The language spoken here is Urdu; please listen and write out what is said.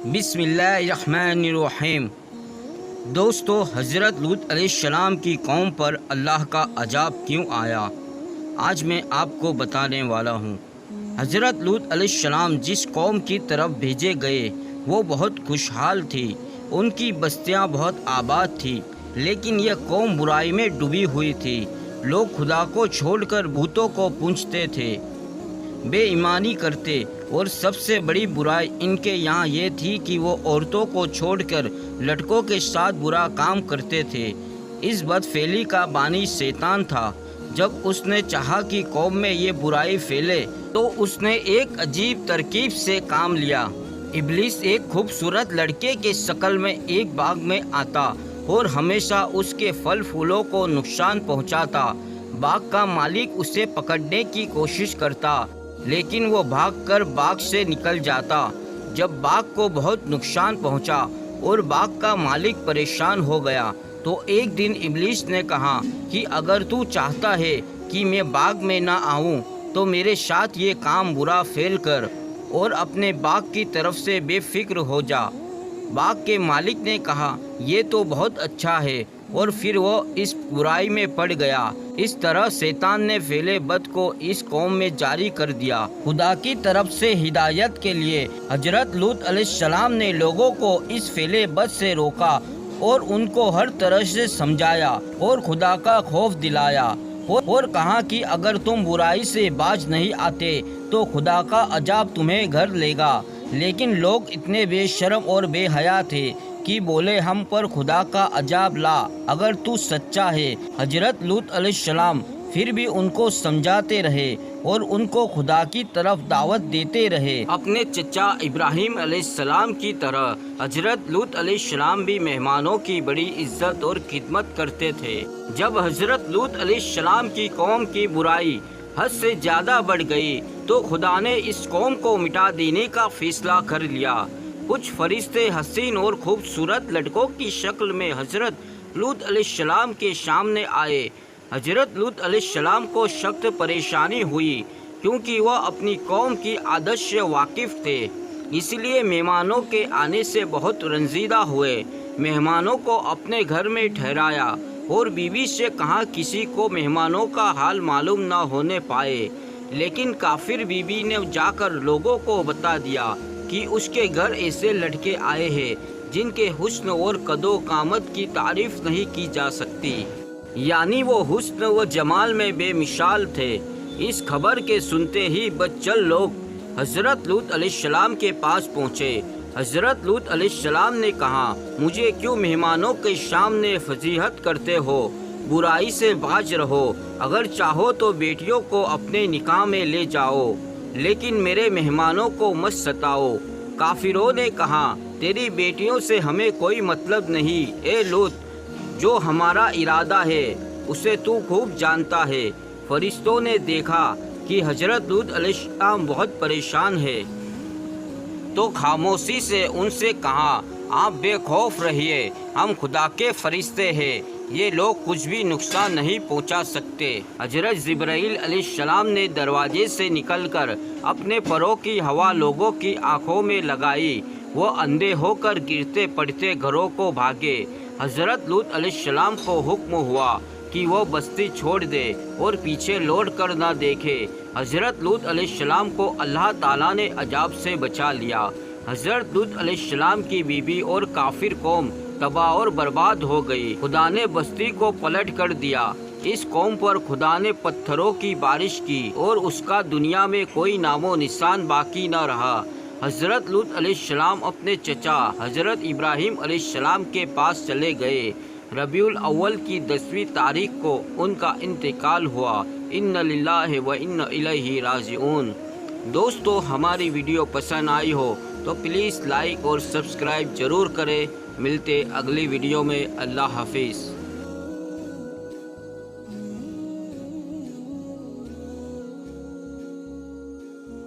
بسم اللہ الرحمن الرحیم۔ دوستو، حضرت لوط علیہ السلام کی قوم پر اللہ کا عذاب کیوں آیا، آج میں آپ کو بتانے والا ہوں۔ حضرت لوط علیہ السلام جس قوم کی طرف بھیجے گئے وہ بہت خوشحال تھی، ان کی بستیاں بہت آباد تھی، لیکن یہ قوم برائی میں ڈوبی ہوئی تھی۔ لوگ خدا کو چھوڑ کر بتوں کو پوجتے تھے، بے ایمانی کرتے، اور سب سے بڑی برائی ان کے یہاں یہ تھی کہ وہ عورتوں کو چھوڑ کر لڑکوں کے ساتھ برا کام کرتے تھے۔ اس بدفعلی کا بانی شیطان تھا۔ جب اس نے چاہا کہ قوم میں یہ برائی پھیلے تو اس نے ایک عجیب ترکیب سے کام لیا۔ ابلیس ایک خوبصورت لڑکے کے شکل میں ایک باغ میں آتا اور ہمیشہ اس کے پھل پھولوں کو نقصان پہنچاتا۔ باغ کا مالک اسے پکڑنے کی کوشش کرتا، لیکن وہ بھاگ کر باغ سے نکل جاتا۔ جب باغ کو بہت نقصان پہنچا اور باغ کا مالک پریشان ہو گیا تو ایک دن ابلیس نے کہا کہ اگر تو چاہتا ہے کہ میں باغ میں نہ آؤں تو میرے ساتھ یہ کام برا پھیل کر اور اپنے باغ کی طرف سے بے فکر ہو جا۔ باغ کے مالک نے کہا یہ تو بہت اچھا ہے، اور پھر وہ اس برائی میں پڑ گیا۔ اس طرح شیطان نے پھیلے بد کو اس قوم میں جاری کر دیا۔ خدا کی طرف سے ہدایت کے لیے حضرت لوط علیہ السلام نے لوگوں کو اس پھیلے بد سے روکا اور ان کو ہر طرح سے سمجھایا اور خدا کا خوف دلایا، اور کہا کہ اگر تم برائی سے باز نہیں آتے تو خدا کا عذاب تمہیں گھر لے گا۔ لیکن لوگ اتنے بے شرم اور بے حیا تھے کہ بولے ہم پر خدا کا عذاب لا اگر تو سچا ہے۔ حضرت لوط علیہ السلام پھر بھی ان کو سمجھاتے رہے اور ان کو خدا کی طرف دعوت دیتے رہے۔ اپنے چچا ابراہیم علیہ السلام کی طرح حضرت لوط علیہ السلام بھی مہمانوں کی بڑی عزت اور خدمت کرتے تھے۔ جب حضرت لوط علیہ السلام کی قوم کی برائی حد سے زیادہ بڑھ گئی تو خدا نے اس قوم کو مٹا دینے کا فیصلہ کر لیا۔ کچھ فرشتے حسین اور خوبصورت لڑکوں کی شکل میں حضرت لوط علیہ السلام کے سامنے آئے۔ حضرت لوط علیہ السلام کو سخت پریشانی ہوئی کیونکہ وہ اپنی قوم کی عادت سے واقف تھے، اس لیے مہمانوں کے آنے سے بہت رنجیدہ ہوئے۔ مہمانوں کو اپنے گھر میں ٹھہرایا اور بیوی سے کہا کسی کو مہمانوں کا حال معلوم نہ ہونے پائے، لیکن کافر بیوی نے جا کر لوگوں کو بتا دیا کہ اس کے گھر ایسے لڑکے آئے ہیں جن کے حسن اور قد و قامت کی تعریف نہیں کی جا سکتی، یعنی وہ حسن و جمال میں بے مثال تھے۔ اس خبر کے سنتے ہی بد چل لوگ حضرت لوط علیہ السلام کے پاس پہنچے۔ حضرت لوط علیہ السلام نے کہا مجھے کیوں مہمانوں کے سامنے فضیحت کرتے ہو؟ برائی سے باز رہو، اگر چاہو تو بیٹیوں کو اپنے نکاح میں لے جاؤ، لیکن میرے مہمانوں کو مت ستاؤ۔ کافروں نے کہا تیری بیٹیوں سے ہمیں کوئی مطلب نہیں، اے لوط، جو ہمارا ارادہ ہے اسے تو خوب جانتا ہے۔ فرشتوں نے دیکھا کہ حضرت لوط علیہ السلام بہت پریشان ہے تو خاموشی سے ان سے کہا آپ بے خوف رہیے، ہم خدا کے فرشتے ہیں، یہ لوگ کچھ بھی نقصان نہیں پہنچا سکتے۔ حضرت جبرائیل علیہ السلام نے دروازے سے نکل کر اپنے پروں کی ہوا لوگوں کی آنکھوں میں لگائی، وہ اندھے ہو کر گرتے پڑتے گھروں کو بھاگے۔ حضرت لوط علیہ السلام کو حکم ہوا کہ وہ بستی چھوڑ دے اور پیچھے لوٹ کر نہ دیکھے۔ حضرت لوط علیہ السلام کو اللہ تعالیٰ نے عذاب سے بچا لیا۔ حضرت لوط علیہ السلام کی بیوی اور کافر قوم تباہ اور برباد ہو گئی۔ خدا نے بستی کو پلٹ کر دیا۔ اس قوم پر خدا نے پتھروں کی بارش کی اور اس کا دنیا میں کوئی نام و نشان باقی نہ رہا۔ حضرت لوط علیہ السلام اپنے چچا حضرت ابراہیم علیہ السلام کے پاس چلے گئے۔ ربیع الاول کی 10ویں تاریخ کو ان کا انتقال ہوا۔ ان للہ و انا الیہ راجعون۔ دوستو، ہماری ویڈیو پسند آئی ہو تو پلیز لائک اور سبسکرائب ضرور کریں۔ ملتے اگلی ویڈیو میں۔ اللہ حافظ۔